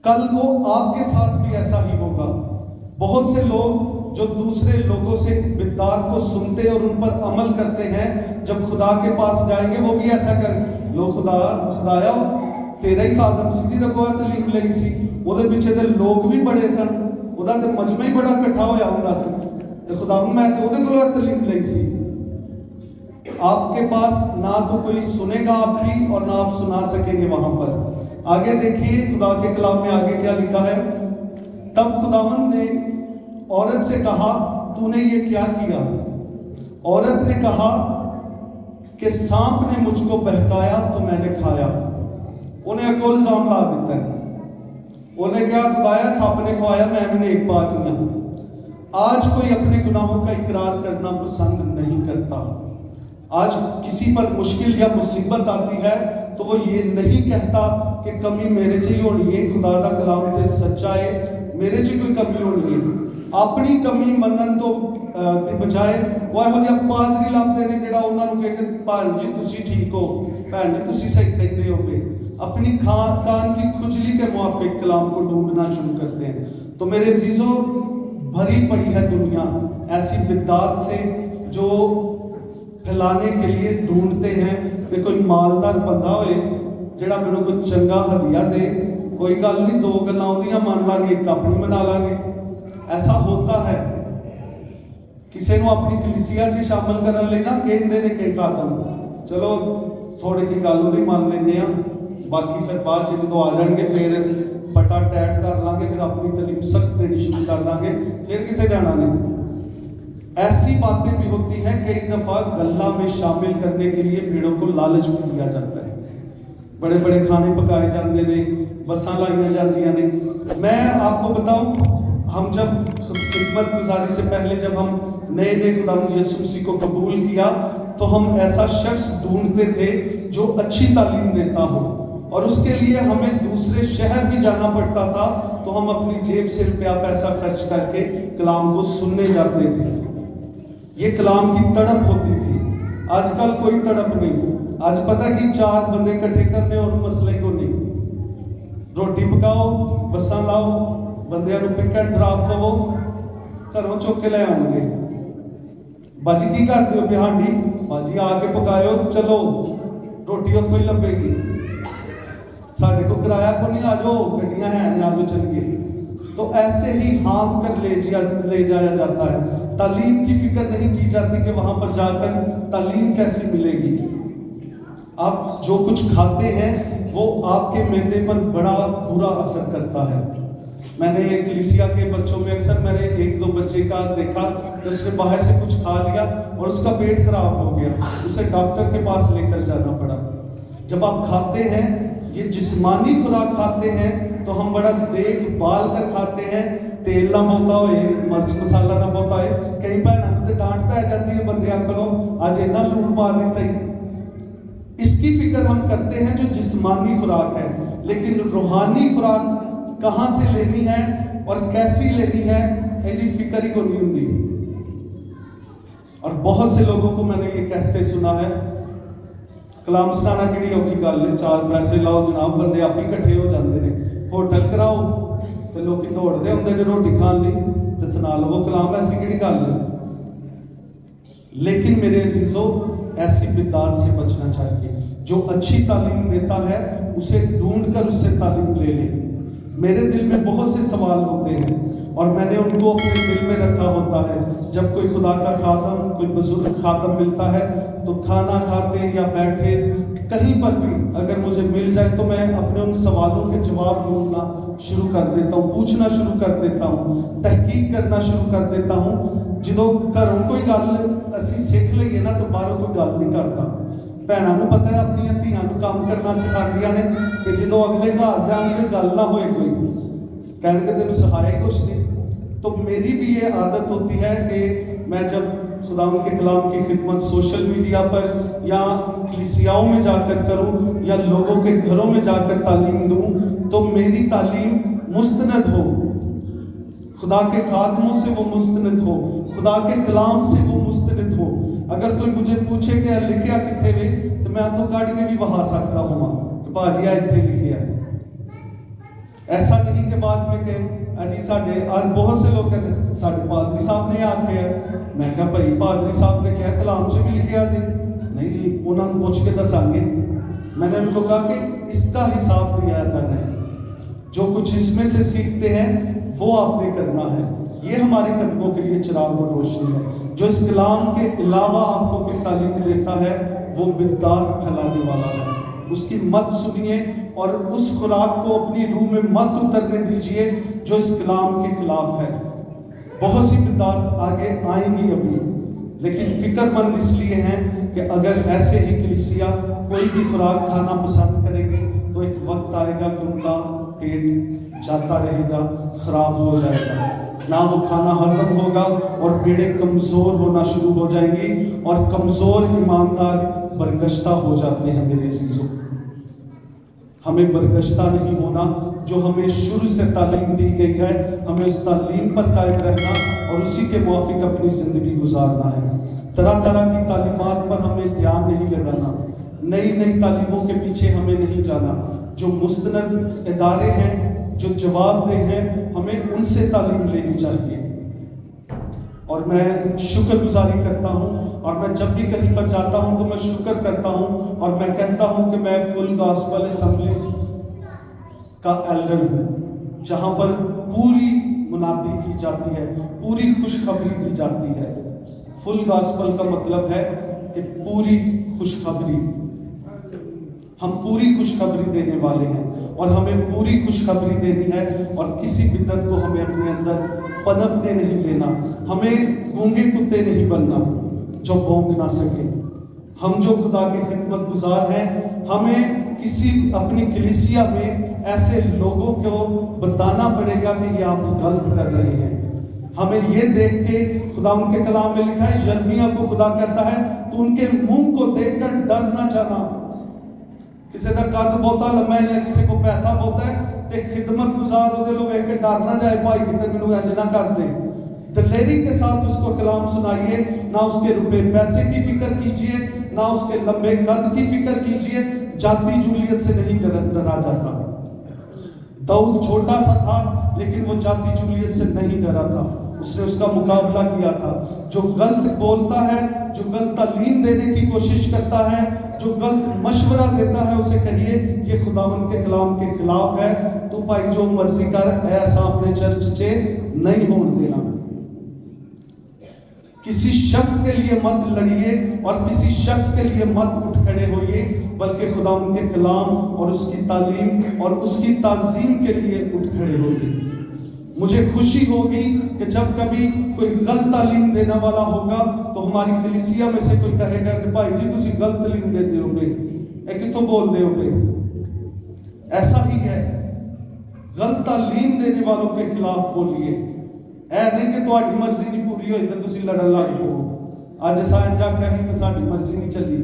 کل کو آپ کے ساتھ بھی ایسا ہی ہوگا۔ بہت سے لوگ جو دوسرے لوگوں سے بدعات کو سنتے اور ان پر عمل کرتے ہیں، جب خدا کے پاس جائیں گے وہ بھی ایسا کریں، لو خدایا تیرا ہی خادم سی جہاں کوئی تعلیم لئی سی، وہ پیچھے دے لوگ بھی بڑے سن، وہ مجمع ہی بڑا کٹھا ہوا ہوں سی، تو خدا میں تو وہ تعلیم لئی سی۔ آپ کے پاس نہ تو کوئی سنے گا آپ کی، اور نہ آپ سنا سکیں گے وہاں پر۔ آگے دیکھیے خدا کے کلام میں آگے کیا لکھا ہے۔ تب خداوند نے عورت سے کہا، تو نے یہ کیا کیا؟ عورت نے کہا کہ سانپ نے مجھ کو بہکایا تو میں نے کھایا۔ انہیں ایک الزام لا دیتا ہے، انہیں کیا خدایا سانپ نے کھوایا، میں نے ایک بار کیا۔ آج کوئی اپنے گناہوں کا اقرار کرنا پسند نہیں کرتا۔ آج کسی پر مشکل یا مصیبت آتی ہے تو وہ یہ نہیں کہتا کہ کمی میرے سے ہی ہونی ہے، خدا دا کلام تے سچا ہے، میرے سے کوئی کمی ہونی ہے۔ اپنی کمی منن تو دی بجائے وہ یہو جہا پادری لبتے ہیں جڑا انہاں نوں کہے کہ بھان جی تسی ٹھیک ہو، بھان جی تسی صحیح کہندے ہو پے، اپنی کان کی کھجلی کے موافق کلام کو ڈھونڈنا شروع کرتے ہیں۔ تو میرے عزیزوں، بھری پڑی ہے دنیا ایسی بدعات سے جو پھیلانے کے لیے ڈھونڈتے ہیں کہ کوئی مالدار بندہ ہوئے جڑا میرے کو چنگا ہدیہ دے، کوئی گل نہیں، دو گلاں اودیاں مان لاں گے، ایک اپنی منا لاں گے۔ ایسا ہوتا ہے۔ کسی نو اپنی کلیسیا چ شامل کرن لئی نہ کہندے نے کہ خادم چلو تھوڑی جی گل اودی مان لینے ہاں، باقی پھر بعد چ جدوں آ جان گے پھر پٹا ٹیٹ کر لیں گے، پھر اپنی تعلیم سخت دینی شروع کر دیں گے، پھر کتنے جانا نے۔ ایسی باتیں بھی ہوتی ہیں، کئی دفعہ غلہ میں شامل کرنے کے لیے بھیڑوں کو لالچ بھی دیا جاتا ہے، بڑے بڑے کھانے پکائے جاندے نے، بساں لائیاں جاندیاں نے۔ میں آپ کو بتاؤں، ہم جب خدمت گزاری سے پہلے جب ہم نئے خداوند یسوع مسیح کو قبول کیا تو ہم ایسا شخص ڈھونڈتے تھے جو اچھی تعلیم دیتا ہو، اور اس کے لیے ہمیں دوسرے شہر بھی جانا پڑتا تھا، تو ہم اپنی جیب سے روپیہ پیسہ خرچ کر کے کلام کو سننے جاتے تھے۔ یہ کلام کی تڑپ ہوتی تھی۔ آج کل کوئی تڑپ نہیں۔ آج پتہ کہ 4 بندے کٹھے کرنے اور مسئلے کو نہیں، روٹی پکاؤ، بساں لاؤ، بندیاں نوں پک اینڈ ڈراپ دو، گھروں چک کے لے آؤ گے۔ باجی کی کرتے ہو؟ ہانڈی باجی آ کے پکایو، چلو روٹی اتوں ہی لبے گی، سارے کو کرایہ کو نہیں، آ جاؤ گڈیاں ہیں آ جاؤ چلیے۔ تو ایسے ہی ہانک کر لے جایا جاتا ہے۔ تعلیم کی فکر نہیں کی جاتی کہ وہاں پر جا کر تعلیم کیسی ملے گی۔ آپ جو کچھ کھاتے ہیں وہ آپ کے معدے پر بڑا برا اثر کرتا ہے۔ میں نے کلیسیا کے بچوں میں اکثر میں نے 1-2 بچے کا دیکھا کہ اس نے باہر سے کچھ کھا لیا اور اس کا پیٹ خراب ہو گیا، اسے ڈاکٹر کے پاس لے کر جانا پڑا۔ جب آپ کھاتے ہیں، یہ جسمانی خوراک کھاتے ہیں تو ہم بڑا دیکھ بھال کر کھاتے ہیں، تیل نہ بہتا ہوئے، مرچ مسالہ نہ بہتا ہوئے۔ کئی بہنوں تے ڈانٹ پہ جاتی ہے بندیاں کولوں، اج اتنا لون پا دیتا ہی۔ اس کی فکر ہم کرتے ہیں جو جسمانی خوراک ہے، لیکن روحانی خوراک کہاں سے لینی ہے اور کیسی لینی ہے ایسی فکر ہی کو نہیں ہوتی۔ اور بہت سے لوگوں کو میں نے یہ کہتے سنا ہے، کلام سنانا کیڑی اوکھی گل ہے، 4 پیسے لاؤ جناب، بندے آپ ہی کٹھے ہو جاندے نے، ہوٹل کراؤ تے لوکی دوڑدے ہوندے نے روٹی کھان لئی تے سنا لو وہ کلام، ایسی کیڑی گل ہے۔ لیکن میرے عزیزوں، ایسی بدعات سے بچنا چاہیے۔ جو اچھی تعلیم دیتا ہے اسے ڈھونڈ کر اس سے تعلیم لے لے۔ میرے دل میں بہت سے سوال ہوتے ہیں اور میں نے ان کو اپنے دل میں رکھا ہوتا ہے۔ جب کوئی خدا کا خادم، کوئی بزرگ خادم ملتا ہے تو کھانا کھاتے یا بیٹھے کہیں پر بھی اگر مجھے مل جائے تو میں اپنے ان سوالوں کے جواب ڈھونڈنا شروع کر دیتا ہوں، پوچھنا شروع کر دیتا ہوں، تحقیق کرنا شروع کر دیتا ہوں۔ جدوں گھروں کوئی گل اسی سیکھ لئیے نا تو باہروں کوئی گل نہیں کرتا۔ بہنوں نوں پتہ ہے اپنی دھیاں نوں کام کرنا سکھاندیاں نے کہ جدوں اگلے گھر جان کے گل نہ ہوئے کوئی کہنے کہ تینوں سکھایا ہی کچھ نہیں۔ تو میری بھی یہ عادت ہوتی ہے کہ میں جب خداوند کے کلام کی خدمت سوشل میڈیا پر یا کلیسیاؤں میں جا کر کروں یا لوگوں کے گھروں میں جا کر تعلیم دوں تو میری تعلیم مستند ہو، خدا کے خادموں سے وہ مستند ہو، خدا کے کلام سے وہ مستند ہو۔ اگر کوئی مجھے پوچھے کہ لکھیا کتنے وے تو میں ہاتھوں کاٹ کے بھی بہا سکتا ہوں کہ باجی ایتھے لکھیا ہے۔ ایسا نہیں کہ بعد میں کہ جی ساڈے بہت سے لوگ کہتے ہیں ساڈے پادری صاحب نے آکھیا ہے. میں کہا بھائی پادری صاحب نے کیا کلام سے بھی لکھیا دے نہیں, انہوں نے پوچھ کے دساں گے. میں نے ان کو کہا کہ اس کا حساب دیا جانا ہے, جو کچھ اس میں سے سیکھتے ہیں وہ آپ نے کرنا ہے. یہ ہمارے قدموں کے لیے چراغ اور روشنی ہے. جو اس کلام کے علاوہ آپ کو کوئی تعلیم دیتا ہے وہ بدعت پھیلانے والا ہے. اس کی مت سنیے اور اس خوراک کو اپنی روح میں مت اترنے دیجئے جو اس کلام کے خلاف ہے. بہت سی بدعت آگے آئیں گی ابھی, لیکن فکر مند اس لیے ہیں کہ اگر ایسے ہی کلیسیا کوئی بھی خوراک کھانا پسند کرے گی تو ایک وقت آئے گا کہ ان کا پیٹ جاتا رہے گا, خراب ہو جائے گا, نہ وہ کھانا ہضم ہوگا اور پیڑیں کمزور ہونا شروع ہو جائیں گی, اور کمزور ایماندار برگشتہ ہو جاتے ہیں. میرے عزیزوں, ہمیں برگشتہ نہیں ہونا. جو ہمیں شروع سے تعلیم دی گئی ہے ہمیں اس تعلیم پر قائم رہنا اور اسی کے موافق اپنی زندگی گزارنا ہے. طرح طرح کی تعلیمات پر ہمیں دھیان نہیں لگانا, نئی نئی تعلیموں کے پیچھے ہمیں نہیں جانا. جو مستند ادارے ہیں, جو جواب دہ ہیں, ہمیں ان سے تعلیم لینی چاہیے. اور میں شکر گزاری کرتا ہوں, اور میں جب بھی کہیں پر جاتا ہوں تو میں شکر کرتا ہوں, اور میں کہتا ہوں کہ میں فل گاسپل اسمبلیز کا ایلڈر ہوں, جہاں پر پوری منادی کی جاتی ہے, پوری خوشخبری دی جاتی ہے. فل گاسپل کا مطلب ہے کہ پوری خوشخبری. ہم پوری خوشخبری دینے والے ہیں اور ہمیں پوری خوشخبری دینی ہے, اور کسی بدعت کو ہمیں اپنے اندر پنپنے نہیں دینا. ہمیں گونگے کتے نہیں بننا جو بھونک نہ سکے. ہم جو خدا کے خدمت گزار ہیں, ہمیں کسی اپنی کلیسیا میں ایسے لوگوں کو بتانا پڑے گا کہ یہ آپ غلط کر رہے ہیں. ہمیں یہ دیکھ کے, خدا ان کے کلام میں لکھا ہے, یرمیا کو خدا کہتا ہے تو ان کے منہ کو دیکھ کر ڈر نہ جانا. کسی کا قد بہتا لمبا ہے یا کسی کو پیسہ بہتا ہے تے خدمت گزار ہوتے لوگ ایک ڈر نہ جائے بھائی کتے مینوں انج نہ کر دے. دلیری کے ساتھ اس کو کلام سنائیے, نہ اس کے روپے پیسے کی فکر کیجئے, نہ اس کے لمبے قد کی فکر کیجئے. جاتی جولیت سے نہیں ڈرا جاتا. داؤد چھوٹا سا تھا لیکن وہ جاتی جولیت سے نہیں ڈرا تھا, اس نے اس کا مقابلہ کیا تھا. جو غلط بولتا ہے, جو غلط تعلیم دینے کی کوشش کرتا ہے, جو غلط مشورہ دیتا ہے, اسے کہیے یہ خداوند کے کلام کے خلاف ہے, تو بھائی جو مرضی کر, ایسا اپنے چرچ چے نہیں ہون دینا. کسی شخص کے لیے مت لڑیے اور کسی شخص کے لیے مت اٹھ کھڑے ہوئیے, بلکہ خداوند کے کلام اور اس کی تعلیم اور اس کی تعظیم کے لیے اٹھ کھڑے ہوئیے. مجھے خوشی ہوگی کہ جب کبھی کوئی غلط تعلیم دینے والا ہوگا تو ہماری کلیسیا میں سے کوئی کہے گا کہ بھائی جی تسی غلط تعلیم دیتے ہو گے, اے کتوں بول دے ہو گے. ایسا ہی ہے, غلط تعلیم دینے والوں کے خلاف بولیے. اے نہیں کہ تہاڈی مرضی نہیں پوری ہوئی تے تسی لڑن لگ پو, اج اساں انجا کہیں تے ساڈی مرضی نہیں چلی.